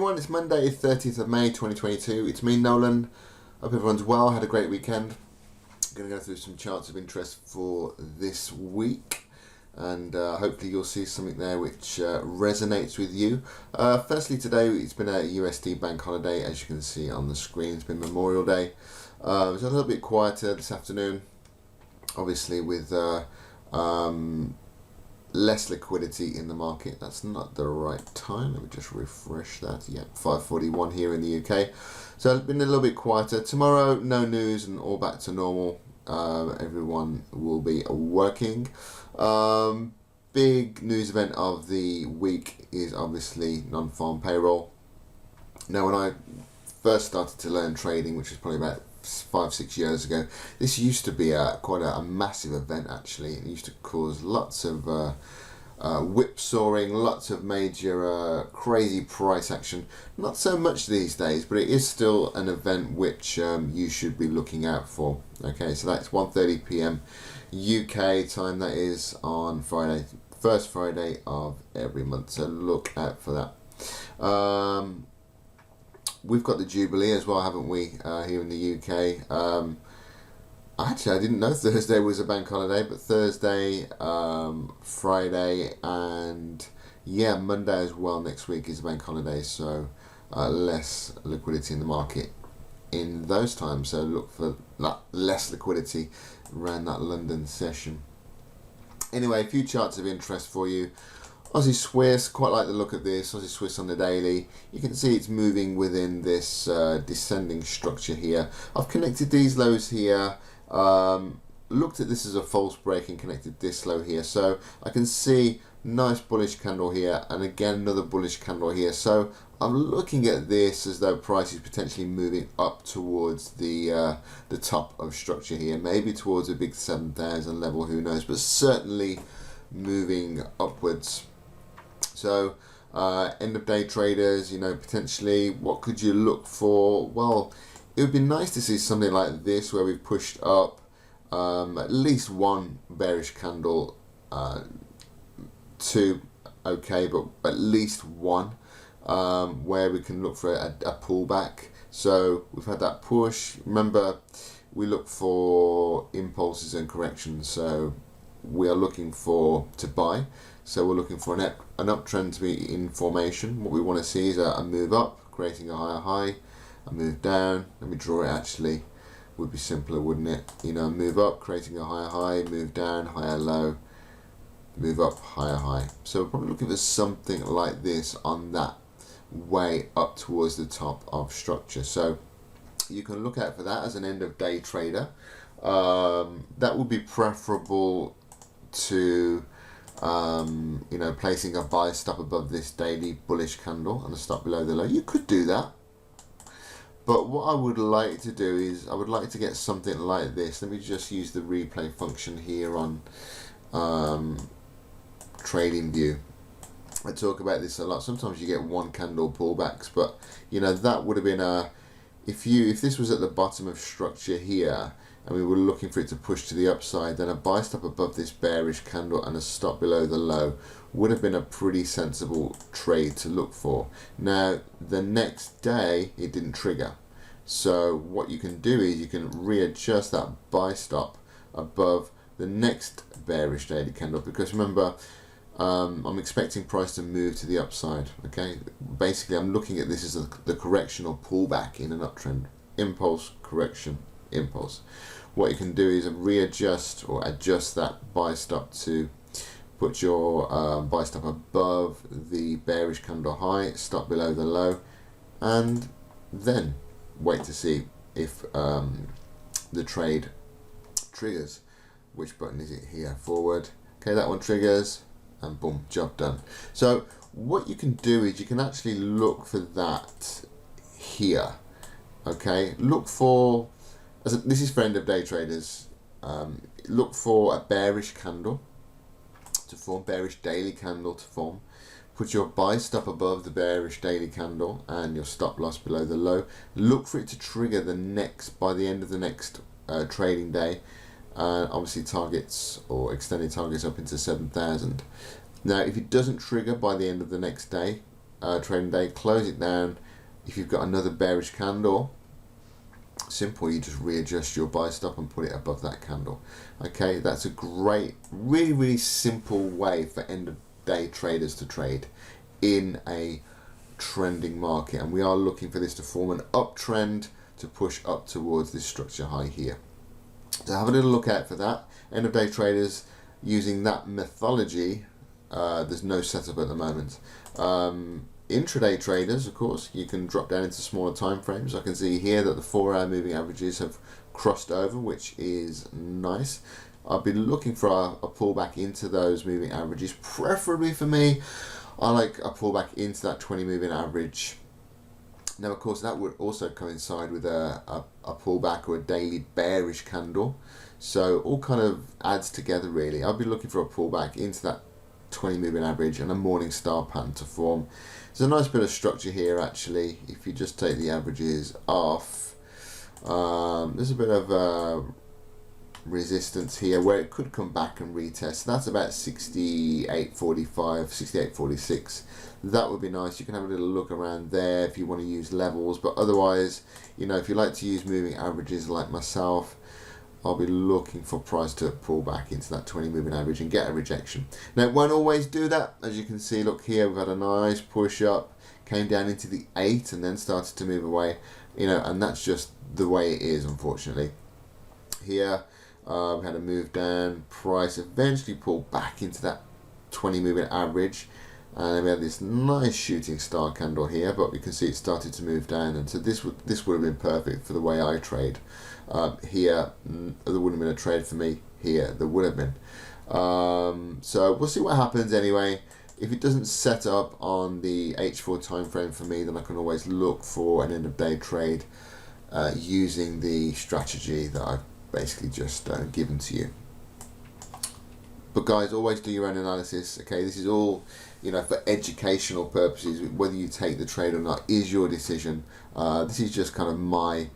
everyone, it's Monday 30th of May 2022. It's me, Nolan. Hope everyone's well, had a great weekend. I'm going to go through some charts of interest for this week, and hopefully you'll see something there which resonates with you. Firstly, today it's been a USD bank holiday, as you can see on the screen. It's been Memorial Day. It's a little bit quieter this afternoon, obviously with less liquidity in the market. That's not the right time. Let me just refresh that. Yeah, 5:41 here in the UK. So it's been a little bit quieter. Tomorrow, no news and all back to normal. Everyone will be working. Big news event of the week is obviously non-farm payroll. Now, when I first started to learn trading, which was probably about 5-6 years ago, this used to be quite a massive event actually. It used to cause lots of whipsawing, lots of major crazy price action. Not so much these days, but it is still an event which you should be looking out for. Okay, so that's 1:30 p.m. UK time, that is on Friday, first Friday of every month, so look out for that. We've got the Jubilee as well, haven't we, here in the UK. Actually, I didn't know Thursday was a bank holiday, but Thursday, Friday, and yeah, Monday as well next week is a bank holiday, so less liquidity in the market in those times. So look for less liquidity around that London session. Anyway, a few charts of interest for you. Aussie Swiss, quite like the look of this. Aussie Swiss on the daily. You can see it's moving within this descending structure here. I've connected these lows here. Looked at this as a false break and connected this low here. So I can see nice bullish candle here, and again another bullish candle here. So I'm looking at this as though price is potentially moving up towards the top of structure here, maybe towards a big 7,000 level. Who knows? But certainly moving upwards. So end of day traders, you know, potentially what could you look for? Well, it would be nice to see something like this where we've pushed up at least one bearish candle, two okay, but at least one, where we can look for a pullback. So we've had that push. Remember, we look for impulses and corrections, so we are looking to buy. So we're looking for an uptrend to be in formation. What we want to see is a move up, creating a higher high, a move down. Let me draw it actually. Would be simpler, wouldn't it? You know, move up, creating a higher high, move down, higher low, move up, higher high. So we're probably looking for something like this on that way up towards the top of structure. So you can look out for that as an end of day trader. That would be preferable to you know, placing a buy stop above this daily bullish candle and a stop below the low. You could do that, but what I would like to do is I would like to get something like this. Let me just use the replay function here on TradingView. I talk about this a lot. Sometimes you get one candle pullbacks, but you know, that would have been if this was at the bottom of structure here and we were looking for it to push to the upside, then a buy stop above this bearish candle and a stop below the low would have been a pretty sensible trade to look for. Now, the next day it didn't trigger. So what you can do is you can readjust that buy stop above the next bearish daily candle, because remember, I'm expecting price to move to the upside. Okay, basically I'm looking at this as the correction or pullback in an uptrend. Impulse, correction, impulse. What you can do is readjust or adjust that buy stop to put your buy stop above the bearish candle high, stop below the low, and then wait to see if the trade triggers. Which button is it here? Forward. Okay, that one triggers, and boom, job done. So what you can do is you can actually look for that here. Okay, look for, this is for end of day traders, look for a bearish candle to form, bearish daily candle to form. Put your buy stop above the bearish daily candle and your stop loss below the low. Look for it to trigger by the end of the next trading day. Obviously targets or extended targets up into 7,000. Now if it doesn't trigger by the end of the next day, trading day, close it down. If you've got another bearish candle, simple, you just readjust your buy stop and put it above that candle. Okay, that's a great, really simple way for end of day traders to trade in a trending market, and we are looking for this to form an uptrend to push up towards this structure high here. So have a little look out for that. End of day traders using that methodology, there's no setup at the moment. Intraday traders, of course, you can drop down into smaller time frames. I can see here that the 4-hour moving averages have crossed over, which is nice. I'll be looking for a pullback into those moving averages. Preferably for me, I like a pullback into that 20 moving average. Now, of course, that would also coincide with a pullback or a daily bearish candle. So all kind of adds together, really. I'll be looking for a pullback into that 20 moving average and a morning star pattern to form. There's a nice bit of structure here, actually. If you just take the averages off, there's a bit of resistance here where it could come back and retest. So that's about 68.45, 68.46. That would be nice. You can have a little look around there if you want to use levels, but otherwise, you know, if you like to use moving averages like myself, I'll be looking for price to pull back into that 20 moving average and get a rejection. Now, it won't always do that. As you can see, look here, we've had a nice push up, came down into the 8 and then started to move away, you know, and that's just the way it is, unfortunately. Here, we had a move down, price eventually pulled back into that 20 moving average, and then we had this nice shooting star candle here, but we can see it started to move down, and so this would have been perfect for the way I trade. Here, there wouldn't have been a trade for me. Here, there would have been. So we'll see what happens anyway. If it doesn't set up on the H4 time frame for me, then I can always look for an end of day trade using the strategy that I've basically just given to you. But guys, always do your own analysis. Okay, this is all, you know, for educational purposes. Whether you take the trade or not is your decision. This is just kind of my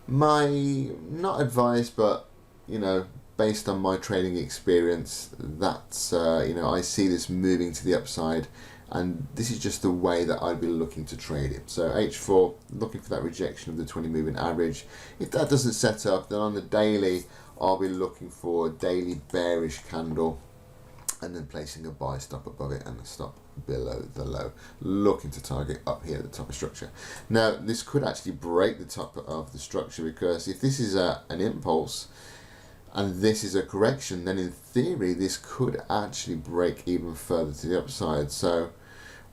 not advice, but, you know, based on my trading experience, that's you know, I see this moving to the upside, and this is just the way that I'd be looking to trade it. So H4, looking for that rejection of the 20 moving average. If that doesn't set up, then on the daily, I'll be looking for a daily bearish candle and then placing a buy stop above it and a stop below the low, looking to target up here at the top of structure. Now, this could actually break the top of the structure, because if this is an impulse and this is a correction, then in theory this could actually break even further to the upside. So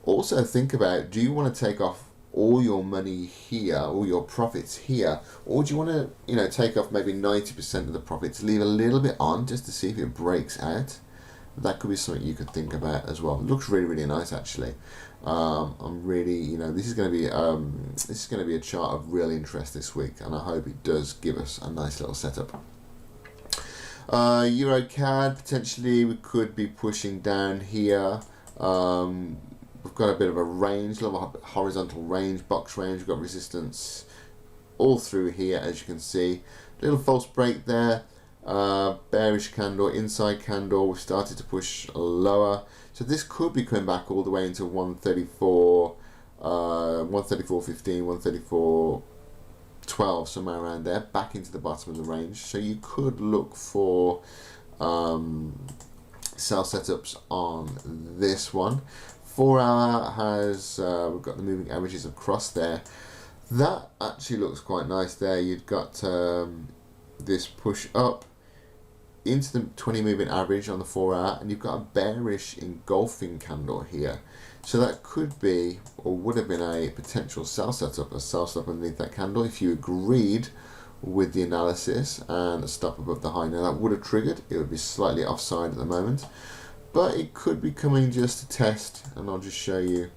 also think about, do you want to take off all your money here, all your profits here, or do you want to, you know, take off maybe 90% of the profits, leave a little bit on just to see if it breaks out? That could be something you could think about as well. It looks really nice, actually. I'm really, you know, this is going to be a chart of real interest this week, and I hope it does give us a nice little setup. Euro CAD, potentially we could be pushing down here. We've got a bit of a range, a little horizontal range, box range. We've got resistance all through here, as you can see. Little false break there. Bearish candle, inside candle. We've started to push lower, so this could be coming back all the way into 134, 134.15, 134.12, somewhere around there, back into the bottom of the range. So you could look for sell setups on this one. 4 hour has we've got the moving averages across there. That actually looks quite nice there. You've got this push up into the 20 moving average on the 4 hour, and you've got a bearish engulfing candle here. So that could be, or would have been, a potential sell setup, a sell stop underneath that candle if you agreed with the analysis, and a stop above the high. Now that would have triggered, it would be slightly offside at the moment, but it could be coming just to test, and I'll just show you.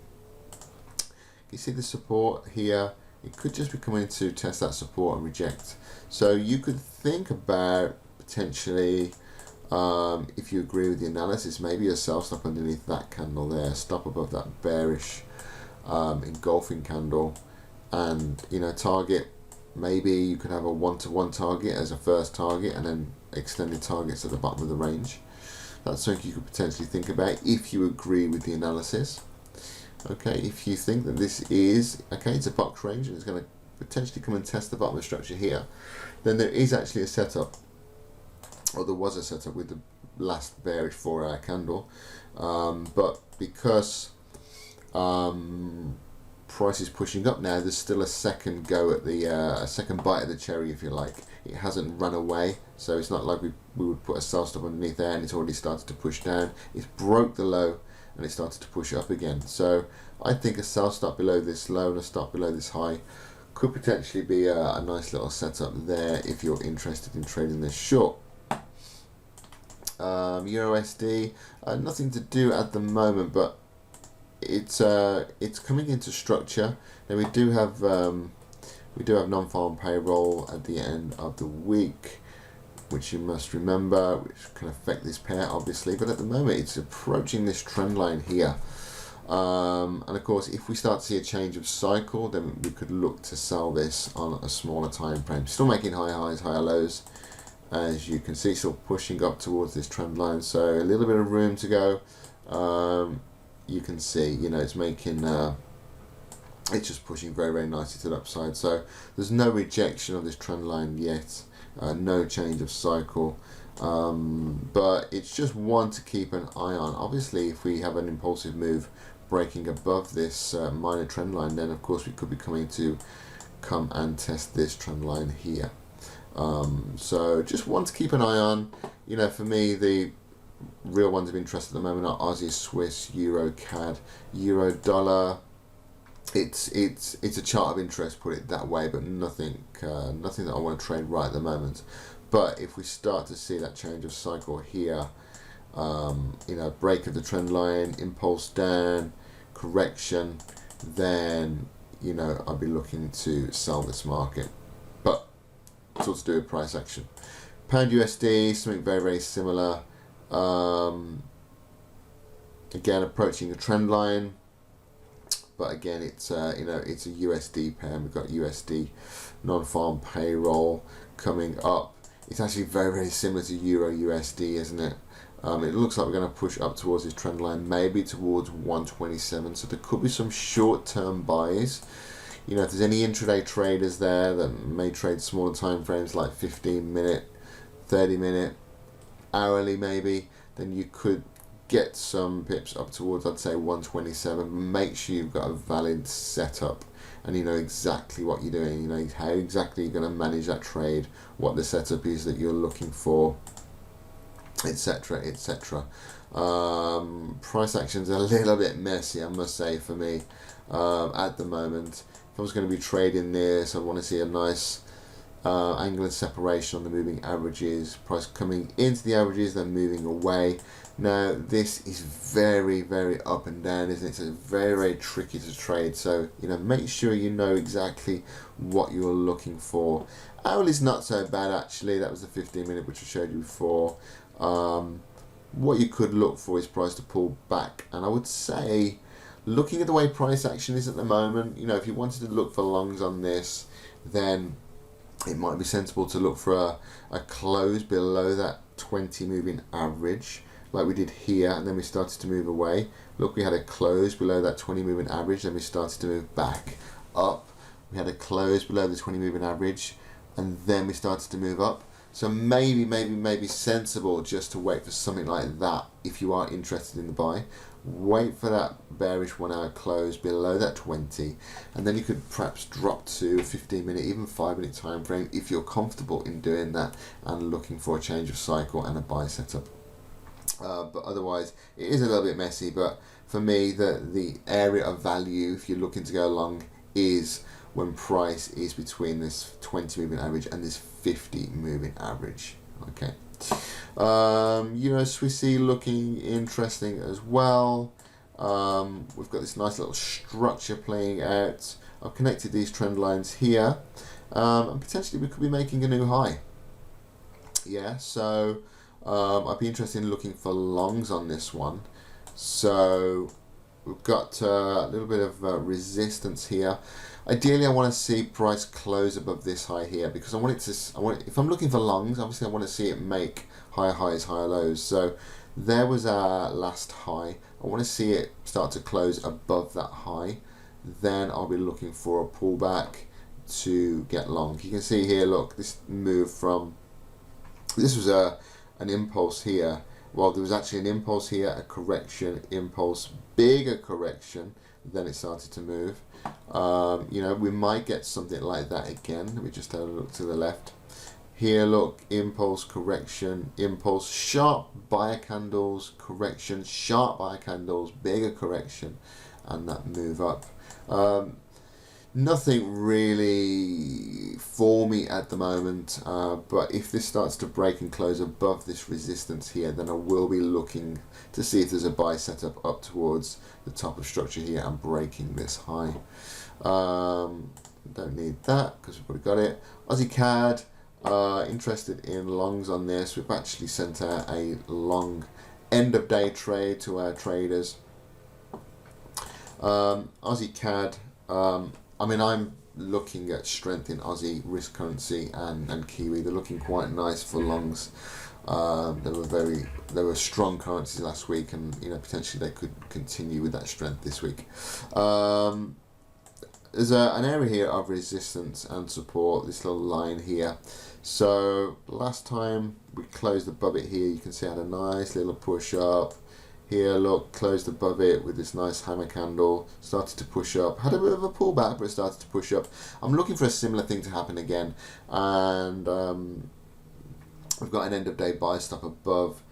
You see the support here? It could just be coming to test that support and reject. So you could think about potentially, if you agree with the analysis, maybe a sell stop underneath that candle there, stop above that bearish engulfing candle, and, you know, target, maybe you could have a 1-to-1 target as a first target, and then extended targets at the bottom of the range. That's something you could potentially think about if you agree with the analysis. Okay, if you think that this is, okay, it's a box range and it's going to potentially come and test the bottom of the structure here, then there is actually a setup, or there was a setup with the last bearish 4-hour candle, but because price is pushing up now, there's still a second go at the a second bite of the cherry, if you like. It hasn't run away, so it's not like we would put a sell stop underneath there and it's already started to push down. It's broke the low and it started to push up again. So I think a sell stop below this low and a stop below this high could potentially be a nice little setup there if you're interested in trading this short. USD, nothing to do at the moment, but it's coming into structure. Now we do have non-farm payroll at the end of the week, which you must remember, which can affect this pair obviously, but at the moment it's approaching this trend line here. And of course, if we start to see a change of cycle, then we could look to sell this on a smaller time frame. Still making high highs, higher lows, as you can see, still pushing up towards this trend line. So a little bit of room to go. You can see, you know, it's making, it's just pushing very, very nicely to the upside. So there's no rejection of this trend line yet, no change of cycle. But it's just one to keep an eye on. Obviously, if we have an impulsive move breaking above this minor trend line, then of course we could be coming to come and test this trend line here. So just one to keep an eye on. You know, for me, the real ones of interest at the moment are Aussie Swiss, Euro CAD, Euro dollar. It's a chart of interest, put it that way, but nothing that I want to trade right at the moment. But if we start to see that change of cycle here, you know, break of the trend line, impulse down, correction, then, you know, I'll be looking to sell this market. But it's all to do with price action. Pound USD, something very, very similar. Again, approaching a trend line, but again, it's you know, it's a USD pair. We've got USD non-farm payroll coming up. It's actually very, very similar to Euro USD, isn't it? It looks like we're going to push up towards this trend line, maybe towards 127. So there could be some short-term buys. You know, if there's any intraday traders there that may trade smaller time frames like 15-minute, 30-minute, hourly maybe, then you could get some pips up towards, I'd say, 127. Make sure you've got a valid setup and you know exactly what you're doing. You know how exactly you're going to manage that trade, what the setup is that you're looking for, etc, etc. Price action's a little bit messy, I must say, for me at the moment. If I was going to be trading this, I'd want to see a nice angle of separation on the moving averages, price coming into the averages, then moving away. Now this is very, very up and down, isn't it? So it's very, very tricky to trade. So, you know, make sure you know exactly what you're looking for. Hourly's not so bad actually. That was the 15-minute which I showed you before. What you could look for is price to pull back, and I would say, looking at the way price action is at the moment, you know, if you wanted to look for longs on this, then it might be sensible to look for a close below that 20 moving average, like we did here, and then we started to move away. Look, we had a close below that 20 moving average, then we started to move back up. We had a close below the 20 moving average, and then we started to move up. So maybe sensible just to wait for something like that if you are interested in the buy. Wait for that bearish 1 hour close below that 20, and then you could perhaps drop to a 15-minute, even 5-minute time frame if you're comfortable in doing that and looking for a change of cycle and a buy setup. But otherwise, it is a little bit messy. But for me, the area of value, if you're looking to go long, is when price is between this 20 moving average and this 50 moving average. Okay. Euro Swissy looking interesting as well. We've got this nice little structure playing out. I've connected these trend lines here, and potentially we could be making a new high. Yeah, so I'd be interested in looking for longs on this one. So we've got a little bit of resistance here. Ideally, I want to see price close above this high here, because I want it to. If I'm looking for longs, obviously I want to see it make higher highs, higher lows. So there was our last high. I want to see it start to close above that high. Then I'll be looking for a pullback to get long. You can see here, look, this move from, this was an impulse here. Well, there was actually an impulse here, a correction, impulse, bigger correction, then it started to move. You know, we might get something like that again. Let me just have a look to the left. Here, look, impulse, correction, impulse, sharp buyer candles, correction, sharp buyer candles, bigger correction, and that move up. Nothing really for me at the moment, but if this starts to break and close above this resistance here, then I will be looking to see if there's a buy setup up towards the top of structure here and breaking this high. Don't need that because we've already got it. Aussie CAD, interested in longs on this. We've actually sent out a long end of day trade to our traders. Aussie CAD, I mean, I'm looking at strength in Aussie risk currency and Kiwi. They're looking quite nice for longs. They were strong currencies last week, and you know, potentially they could continue with that strength this week. There's an area here of resistance and support, this little line here. So last time we closed above it here, you can see I had a nice little push up. Here, look, closed above it with this nice hammer candle, started to push up, had a bit of a pullback, but it started to push up. I'm looking for a similar thing to happen again, and we've got an end of day buy stop above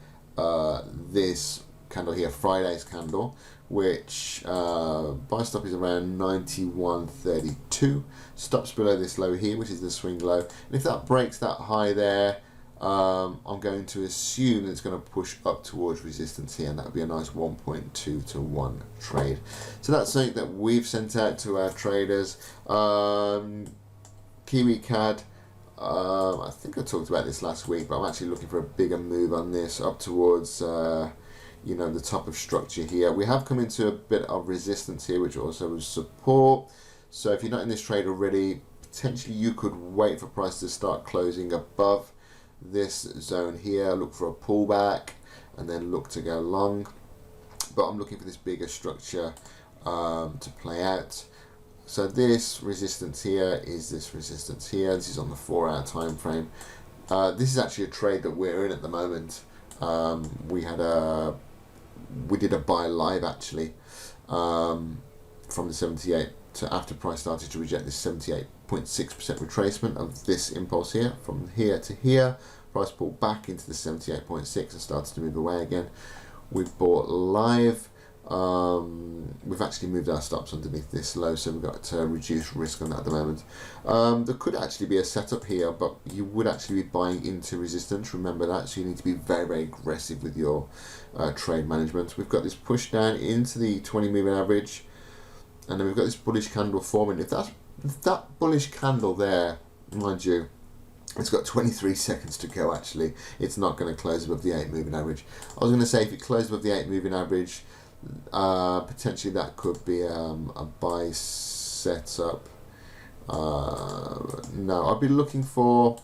this candle here, Friday's candle, which buy stop is around 91.32, stops below this low here, which is the swing low, and if that breaks that high there, I'm going to assume that it's going to push up towards resistance here, and that would be a nice 1.2 to 1 trade. So that's something that we've sent out to our traders. Kiwi CAD, I think I talked about this last week, but I'm actually looking for a bigger move on this up towards you know, the top of structure here. We have come into a bit of resistance here, which also is support. So if you're not in this trade already, potentially you could wait for price to start closing above this zone here, look for a pullback, and then look to go long. But I'm looking for this bigger structure to play out. So this resistance here is this resistance here. This is on the 4-hour time frame. This is actually a trade that we're in at the moment. We did a buy live actually from the 78 to after price started to reject this 78.6% retracement of this impulse here from here to here. Price pulled back into the 78.6 and started to move away again. We've bought live. We've actually moved our stops underneath this low, so we've got reduced risk on that at the moment. There could actually be a setup here, but you would actually be buying into resistance. Remember that, so you need to be very, very aggressive with your trade management. We've got this push down into the 20 moving average, and then we've got this bullish candle forming. If that bullish candle there, mind you, it's got 23 seconds to go actually. It's not going to close above the 8 moving average. I was going to say if it closed above the 8 moving average, potentially that could be a buy setup. No, I'd be looking for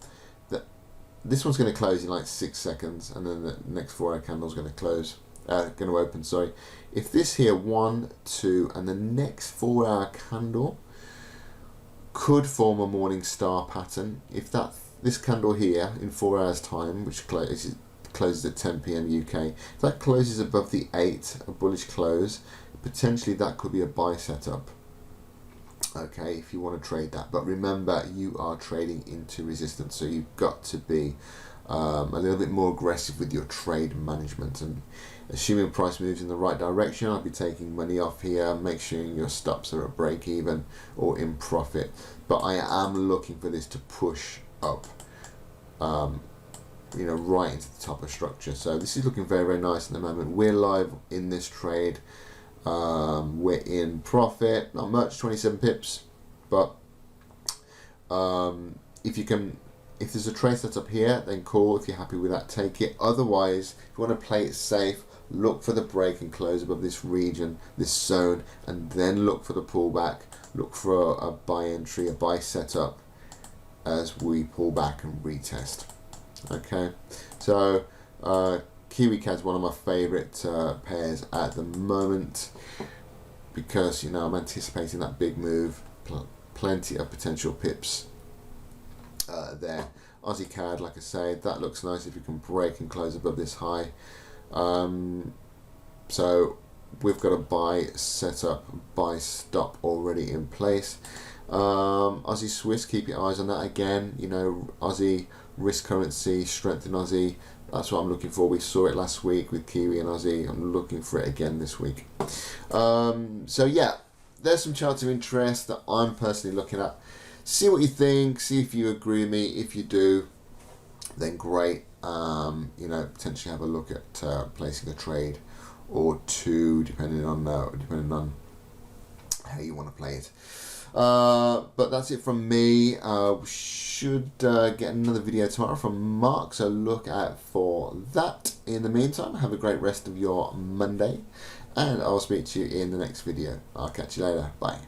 this one's going to close in like 6 seconds, and then the next 4-hour candle is going to close. Going to open. Sorry. If this here 1, 2, and the next 4-hour candle could form a morning star pattern. If this candle here in 4 hours time, which closes at 10 p.m. UK, if that closes above the 8, a bullish close, potentially that could be a buy setup. Okay, if you want to trade that, but remember you are trading into resistance, so you've got to be a little bit more aggressive with your trade management, and assuming price moves in the right direction, I'll be taking money off here, make sure your stops are at break even or in profit. But I am looking for this to push up, you know, right into the top of structure. So this is looking very, very nice at the moment. We're live in this trade. We're in profit, not much, 27 pips, but if there's a trade set up here, then cool. If you're happy with that, take it. Otherwise, if you want to play it safe, look for the break and close above this region, this zone, and then look for the pullback. Look for a buy entry, a buy setup as we pull back and retest. Okay, so Kiwi CAD is one of my favourite pairs at the moment because, you know, I'm anticipating that big move, plenty of potential pips there. Aussie CAD, like I say, that looks nice if you can break and close above this high. So we've got a buy setup, buy stop already in place. Aussie Swiss, keep your eyes on that again. You know, Aussie risk currency, strength in Aussie. That's what I'm looking for. We saw it last week with Kiwi and Aussie. I'm looking for it again this week. So yeah, there's some charts of interest that I'm personally looking at. See what you think. See if you agree with me. If you do, then great. You know, potentially have a look at placing a trade or two, depending on how you want to play it. But that's it from me. We should get another video tomorrow from Mark, so look out for that. In the meantime, have a great rest of your Monday, and I'll speak to you in the next video. I'll catch you later. Bye.